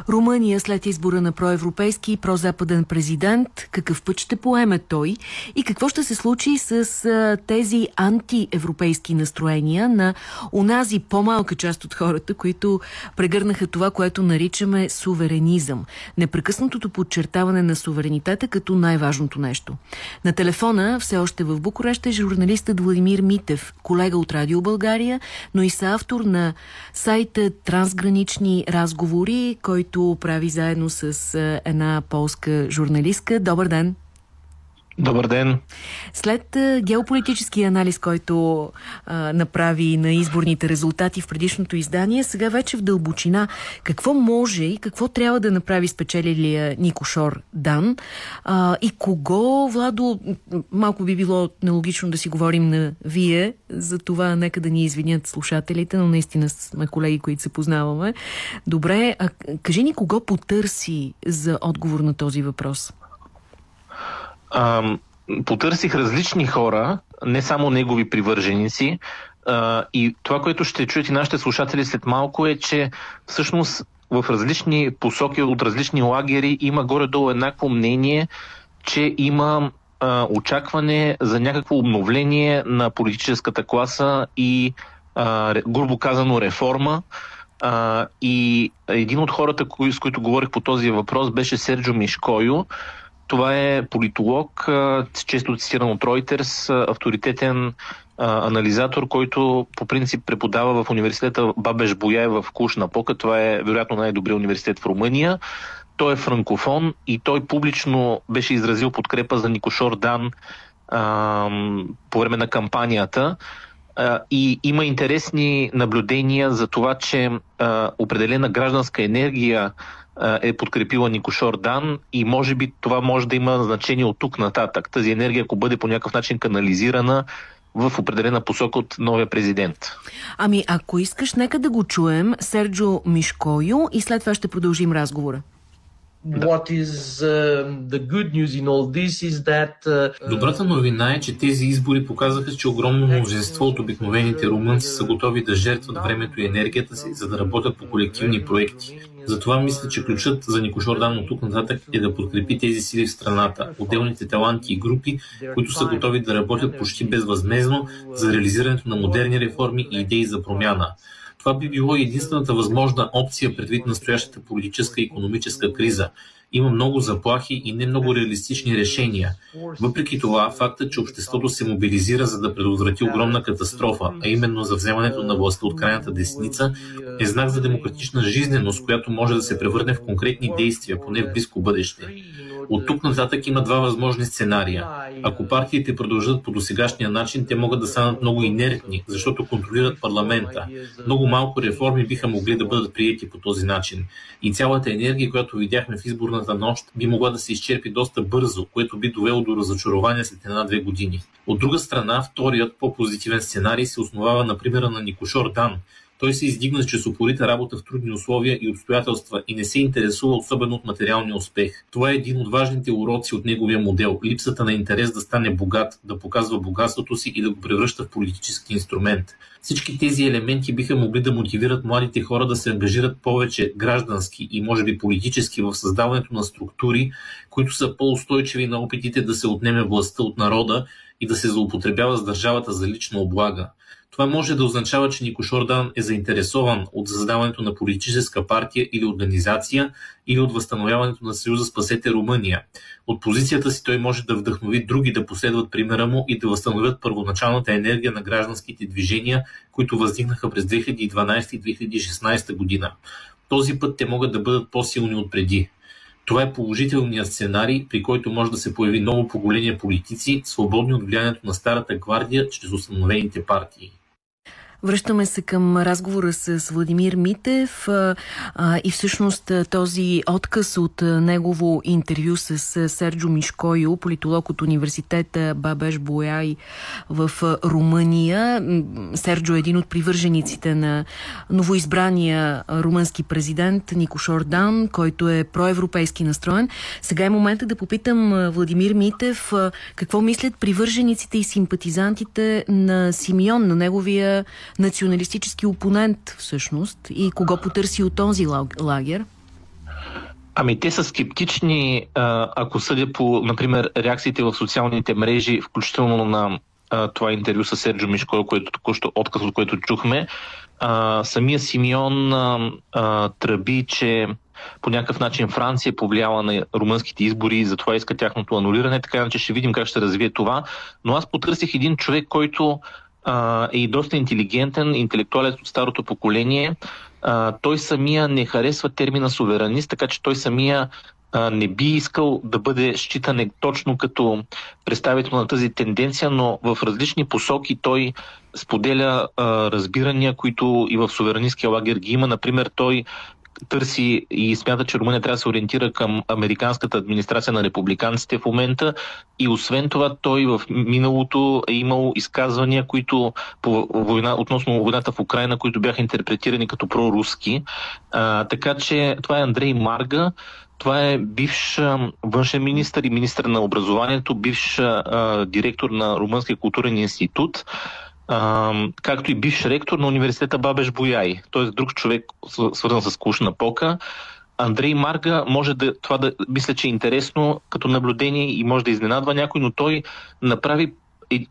Румъния след избора на проевропейски и прозападен президент. Какъв път ще поеме той и какво ще се случи с тези антиевропейски настроения на онази по-малка част от хората, които прегърнаха това, което наричаме суверенизъм. Непрекъснатото подчертаване на суверенитета като най-важното нещо. На телефона все още в Букурещ е журналистът Владимир Митев, колега от Радио България, но и съавтор на сайта Трансгранични разговори, който прави заедно с една полска журналистка. Добър ден! Добър ден! След геополитическия анализ, който направи на изборните резултати в предишното издание, сега вече в дълбочина какво може и какво трябва да направи спечелилия Никошор Дан и кого, Владо, малко би било нелогично да си говорим на вие, за това нека да ни извинят слушателите, но наистина сме колеги, които се познаваме. Добре, кажи ни кого потърси за отговор на този въпрос? Потърсих различни хора, не само негови привърженици, и това, което ще чуят и нашите слушатели след малко е, че всъщност в различни посоки от различни лагери има горе-долу еднакво мнение, че има очакване за някакво обновление на политическата класа и грубо казано реформа. И един от хората, с които говорих по този въпрос, беше Серджо Мишкойо. Това е политолог, често цитиран от Reuters, авторитетен анализатор, който по принцип преподава в университета Бабеш Бояй в Клуж-Напока. Това е вероятно най-добрият университет в Румъния. Той е франкофон и той публично беше изразил подкрепа за Никошор Дан по време на кампанията. И има интересни наблюдения за това, че определена гражданска енергия е подкрепила Никошор Дан и може би това може да има значение от тук нататък. Тази енергия, ако бъде по някакъв начин канализирана в определена посока от новия президент. Ами, ако искаш, нека да го чуем, Серджо Мишкойо, и след това ще продължим разговора. Добрата новина е, че тези избори показаха, че огромно мнозинство от обикновените румънци са готови да жертват времето и енергията си, за да работят по колективни проекти. Затова мисля, че ключът за Никошор Дан от тук нататък е да подкрепи тези сили в страната, отделните таланти и групи, които са готови да работят почти безвъзмездно за реализирането на модерни реформи и идеи за промяна. Това би било единствената възможна опция предвид настоящата политическа и икономическа криза. Има много заплахи и не много реалистични решения. Въпреки това, фактът, че обществото се мобилизира за да предотврати огромна катастрофа, а именно за вземането на властта от крайната десница, е знак за демократична жизненост, която може да се превърне в конкретни действия, поне в близко бъдеще. От тук нататък има два възможни сценария. Ако партиите продължат по досегашния начин, те могат да станат много инертни, защото контролират парламента. Много малко реформи биха могли да бъдат приети по този начин. И цялата енергия, която видяхме в изборната нощ, би могла да се изчерпи доста бързо, което би довело до разочарование след 1-2 години. От друга страна, вторият по-позитивен сценарий се основава на примера на Никошор Дан. Той се издигна чрез упорита работа в трудни условия и обстоятелства и не се интересува особено от материалния успех. Това е един от важните уроци от неговия модел – липсата на интерес да стане богат, да показва богатството си и да го превръща в политически инструмент. Всички тези елементи биха могли да мотивират младите хора да се ангажират повече граждански и може би политически в създаването на структури, които са по-устойчиви на опитите да се отнеме властта от народа и да се злоупотребява с държавата за лична облага. Това може да означава, че Никошор Дан е заинтересован от създаването на политическа партия или организация или от възстановяването на Съюза Спасете Румъния. От позицията си той може да вдъхнови други да последват примера му и да възстановят първоначалната енергия на гражданските движения, които въздигнаха през 2012 и 2016 година. Този път те могат да бъдат по-силни от преди. Това е положителният сценарий, при който може да се появи ново поколение политици, свободни от влиянието на старата гвардия чрез установените партии. Връщаме се към разговора с Владимир Митев и всъщност този отказ от негово интервю с Серджо Мишкойо, политолог от университета Бабеш Бояй в Румъния. Серджо е един от привържениците на новоизбрания румънски президент Никошор Дан, който е проевропейски настроен. Сега е момента да попитам Владимир Митев какво мислят привържениците и симпатизантите на Симеон, на неговия националистически опонент всъщност, и кого потърси от този лагер? Ами те са скептични, ако съдя по, например, реакциите в социалните мрежи, включително на това интервю с Серджо Мишкойло, което току-що отказ, от което чухме. Самия Симеон тръби, че по някакъв начин Франция е повлияла на румънските избори и затова иска тяхното анулиране, така иначе ще видим как ще развие това. Но аз потърсих един човек, който е и доста интелигентен, интелектуален от старото поколение. Той самия не харесва термина суверенист, така че той самия не би искал да бъде считан точно като представител на тази тенденция, но в различни посоки той споделя разбирания, които и в суверенистския лагер ги има. Например, той търси и смята, че Румъния трябва да се ориентира към американската администрация на републиканците в момента и освен това той в миналото е имал изказвания, които относно войната в Украйна, които бяха интерпретирани като проруски. Така че това е Андрей Марга. Това е бивш външен министър и министър на образованието, бивш директор на Румънския културен институт, както и бивш ректор на университета Бабеш Бояй. Т.е. друг човек, свързан с Клуш Напока. Андрей Марга мисля, че е интересно като наблюдение и може да изненадва някой, но той направи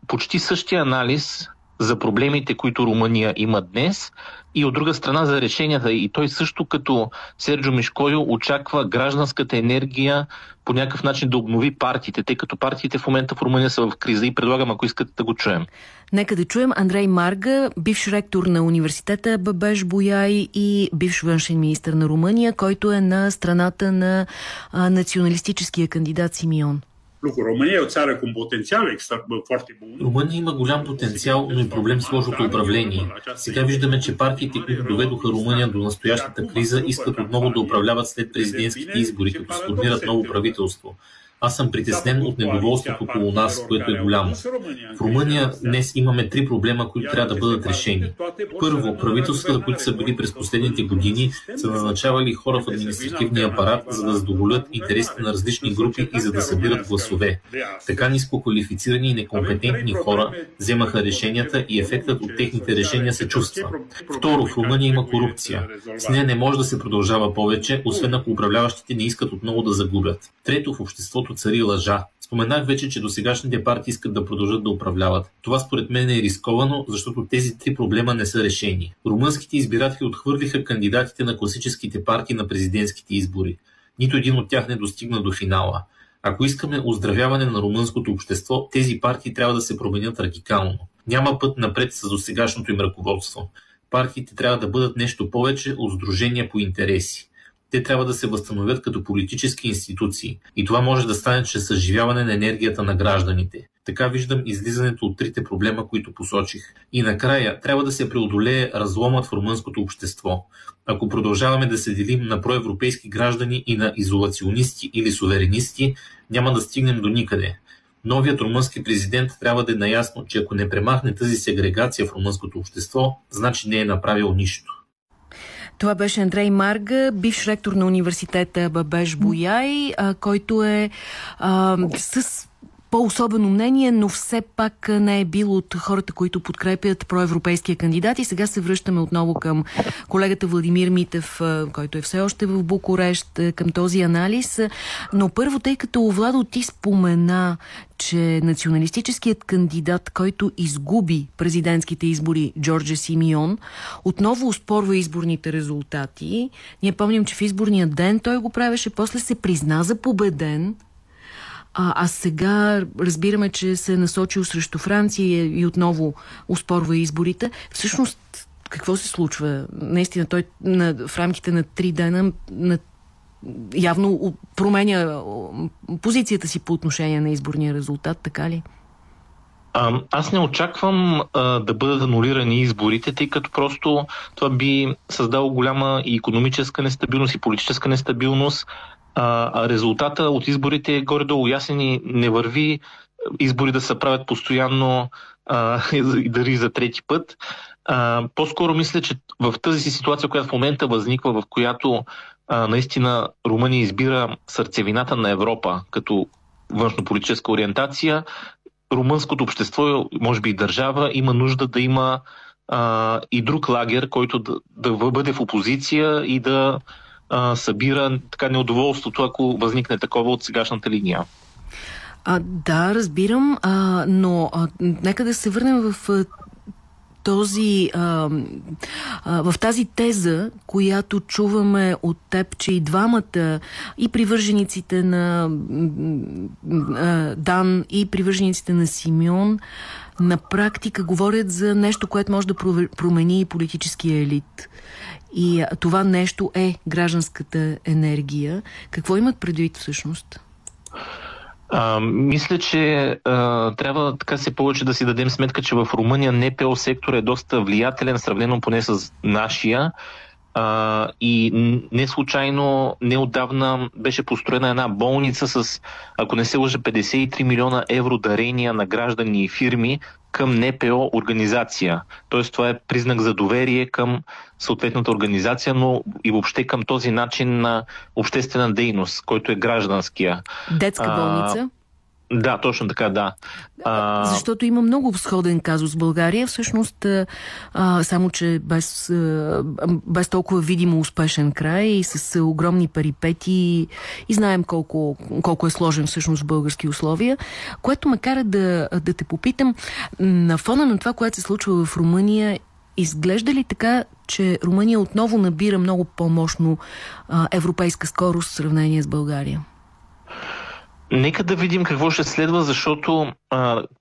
почти същия анализ за проблемите, които Румъния има днес и от друга страна за решенията. И той също като Серджо Мишкойло очаква гражданската енергия по някакъв начин да обнови партиите, тъй като партиите в момента в Румъния са в криза и предлагам, ако искате да го чуем. Нека да чуем Андрей Марга, бивш ректор на университета Бабеш Бояй и бивш външен министър на Румъния, който е на страната на националистическия кандидат Симеон. Румъния е o țară cu un potențial foarte bun. Румъния има голям потенциал, но и проблем с лошото управление. Сега виждаме, че партиите, които доведоха Румъния до настоящата криза, искат отново да управляват след президентските избори, като сформират ново правителство. Аз съм притеснен от недоволството около нас, което е голямо. В Румъния днес имаме 3 проблема, които трябва да бъдат решени. Първо, правителствата, които са били през последните години, са назначавали хора в административния апарат, за да задоволят интересите на различни групи и за да събират гласове. Така ниско квалифицирани и некомпетентни хора вземаха решенията и ефектът от техните решения се чувства. Второ, в Румъния има корупция. С нея не може да се продължава повече, освен ако управляващите не искат отново да загубят. Трето, в обществото цари лъжа. Споменах вече, че досегашните партии искат да продължат да управляват. Това според мен е рисковано, защото тези 3 проблема не са решени. Румънските избиратели отхвърлиха кандидатите на класическите партии на президентските избори. Нито един от тях не достигна до финала. Ако искаме оздравяване на румънското общество, тези партии трябва да се променят радикално. Няма път напред с досегашното им ръководство. Партиите трябва да бъдат нещо повече от сдружения по интереси. Те трябва да се възстановят като политически институции и това може да стане чрез съживяване на енергията на гражданите. Така виждам излизането от 3 проблема, които посочих. И накрая трябва да се преодолее разломът в румънското общество. Ако продължаваме да се делим на проевропейски граждани и на изолационисти или суверенисти, няма да стигнем до никъде. Новият румънски президент трябва да е наясно, че ако не премахне тази сегрегация в румънското общество, значи не е направил нищо. Това беше Андрей Марга, бивш ректор на университета Бабеш Бояй, който е с по-особено мнение, но все пак не е бил от хората, които подкрепят проевропейския кандидат. И сега се връщаме отново към колегата Владимир Митев, който е все още в Букурещ, към този анализ. Но първо, тъй като Владо, ти спомена, че националистическият кандидат, който изгуби президентските избори, Джордже Симеон, отново оспорва изборните резултати. Ние помним, че в изборния ден той го правеше, после се призна за победен. А сега разбираме, че се е насочил срещу Франция и отново оспорва изборите. Всъщност, какво се случва? Наистина, той в рамките на 3 дена явно променя позицията си по отношение на изборния резултат, така ли? Аз не очаквам да бъдат анулирани изборите, тъй като просто това би създало голяма и икономическа нестабилност и политическа нестабилност. Резултата от изборите е горе-долу ясен и не върви избори да се правят постоянно и дори за 3 път. По-скоро мисля, че в тази си ситуация, която в момента възниква, в която наистина Румъния избира сърцевината на Европа като външнополитическа ориентация, румънското общество, може би и държава, има нужда да има и друг лагер, който да бъде в опозиция и да събира така неудоволството, ако възникне такова от сегашната линия. Да, разбирам, но нека да се върнем в в тази теза, която чуваме от теб, че и двамата, и привържениците на Дан, и привържениците на Симеон, на практика говорят за нещо, което може да промени и политическия елит. И това нещо е гражданската енергия. Какво имат предвид всъщност? Мисля, че трябва така се повече да си дадем сметка, че в Румъния НПО сектор е доста влиятелен, сравнено поне с нашия. И не случайно неотдавна беше построена една болница с, ако не се лъжа, 53 милиона евро дарения на граждани и фирми към НПО организация. Тоест това е признак за доверие към съответната организация, но и въобще към този начин на обществена дейност, който е гражданския. Детска болница? Да, точно така, да. Защото има много сходен казус в България, всъщност, само че без толкова видимо успешен край и с огромни перипети, и знаем колко е сложен всъщност в български условия, което ме кара да те попитам, на фона на това, което се случва в Румъния, изглежда ли така, че Румъния отново набира много по-мощно европейска скорост в сравнение с България? Нека да видим какво ще следва, защото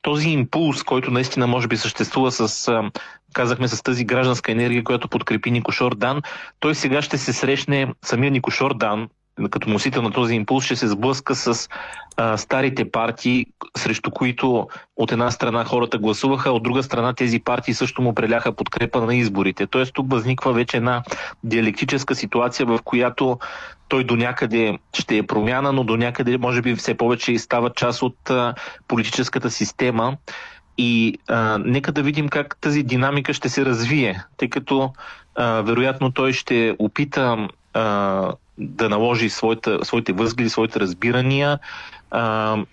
този импулс, който наистина може би съществува казахме, с тази гражданска енергия, която подкрепи Никошор Дан, той сега ще се срещне, самия Никошор Дан, като носител на този импулс, ще се сблъска с старите партии, срещу които от една страна хората гласуваха, а от друга страна тези партии също му преляха подкрепа на изборите. Тоест тук възниква вече една диалектическа ситуация, в която той до някъде ще е промяна, но до някъде може би все повече и става част от политическата система. И нека да видим как тази динамика ще се развие, тъй като вероятно той ще опита да наложи своите възгледи, своите разбирания,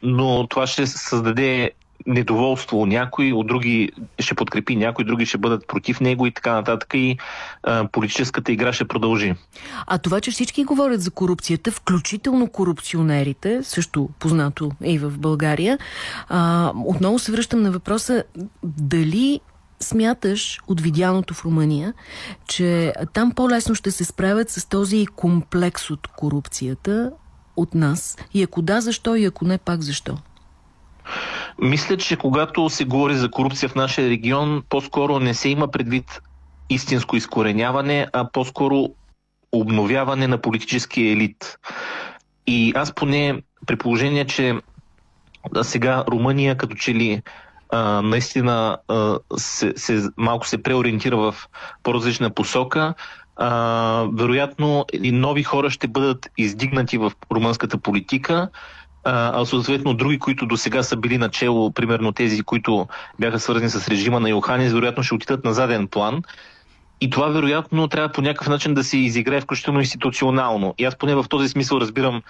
но това ще създаде недоволство у някой, от други ще подкрепи някой, други ще бъдат против него и така нататък, и политическата игра ще продължи. А това, че всички говорят за корупцията, включително корупционерите, също познато и в България, отново се връщам на въпроса, дали смяташ от видяното в Румъния, че там по-лесно ще се справят с този комплекс от корупцията от нас? И ако да, защо? И ако не, пак защо? Мисля, че когато се говори за корупция в нашия регион, по-скоро не се има предвид истинско изкореняване, а по-скоро обновяване на политическия елит. И аз поне при положение, че сега Румъния като че ли наистина малко се преориентира в по-различна посока, вероятно и нови хора ще бъдат издигнати в румънската политика, а съответно други, които до сега са били начело, примерно тези, които бяха свързани с режима на Йоханис, вероятно ще отидат на заден план. И това вероятно трябва по някакъв начин да се изиграе включително институционално. И аз поне в този смисъл разбирам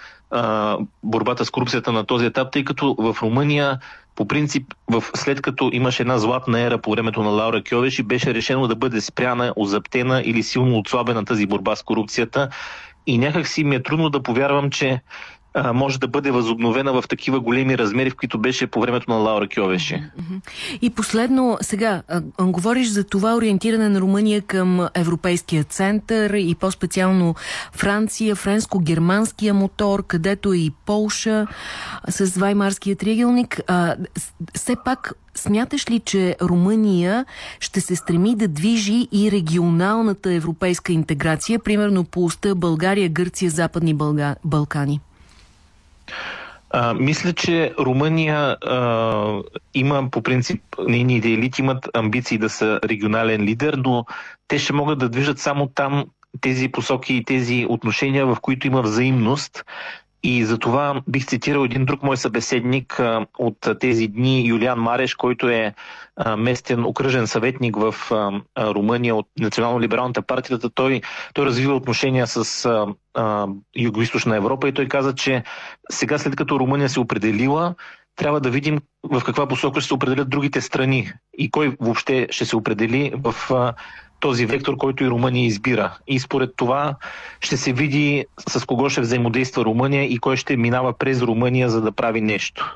борбата с корупцията на този етап, тъй като в Румъния по принцип, след като имаше една златна ера по времето на Лаура Кьовеши, беше решено да бъде спряна, озаптена или силно отслабена тази борба с корупцията. И някак си ми е трудно да повярвам, че може да бъде възобновена в такива големи размери, в които беше по времето на Лаура Кьовеши. И последно, сега, говориш за това ориентиране на Румъния към европейския център и по-специално Франция, френско-германския мотор, където и Полша с Ваймарския триъгълник. Все пак, смяташ ли, че Румъния ще се стреми да движи и регионалната европейска интеграция, примерно по оста България, Гърция, Западни Балкани? Мисля, че Румъния има по принцип, нейните елити имат амбиции да са регионален лидер, но те ще могат да движат само там тези посоки и тези отношения, в които има взаимност. И за това бих цитирал един друг мой събеседник от тези дни, Юлиан Мареш, който е местен окръжен съветник в Румъния от Национално-либералната партия. Той развива отношения с Югоизточна Европа и той каза, че сега, след като Румъния се определила, трябва да видим в каква посока ще се определят другите страни и кой въобще ще се определи в този вектор, който и Румъния избира. И според това ще се види с кого ще взаимодейства Румъния и кой ще минава през Румъния, за да прави нещо.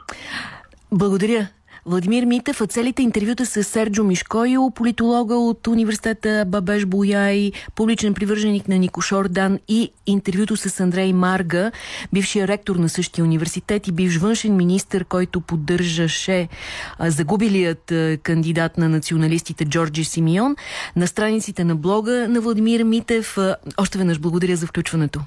Благодаря. Владимир Митев, а целите интервюта с Серджо Мишкойо, политолога от университета Бабеш Бояй, публичен привърженик на Никошор Дан, и интервюто с Андрей Марга, бившия ректор на същия университет и бивш външен министър, който поддържаше загубилият кандидат на националистите Джорджи Симеон, на страниците на блога на Владимир Митев. Още веднъж благодаря за включването.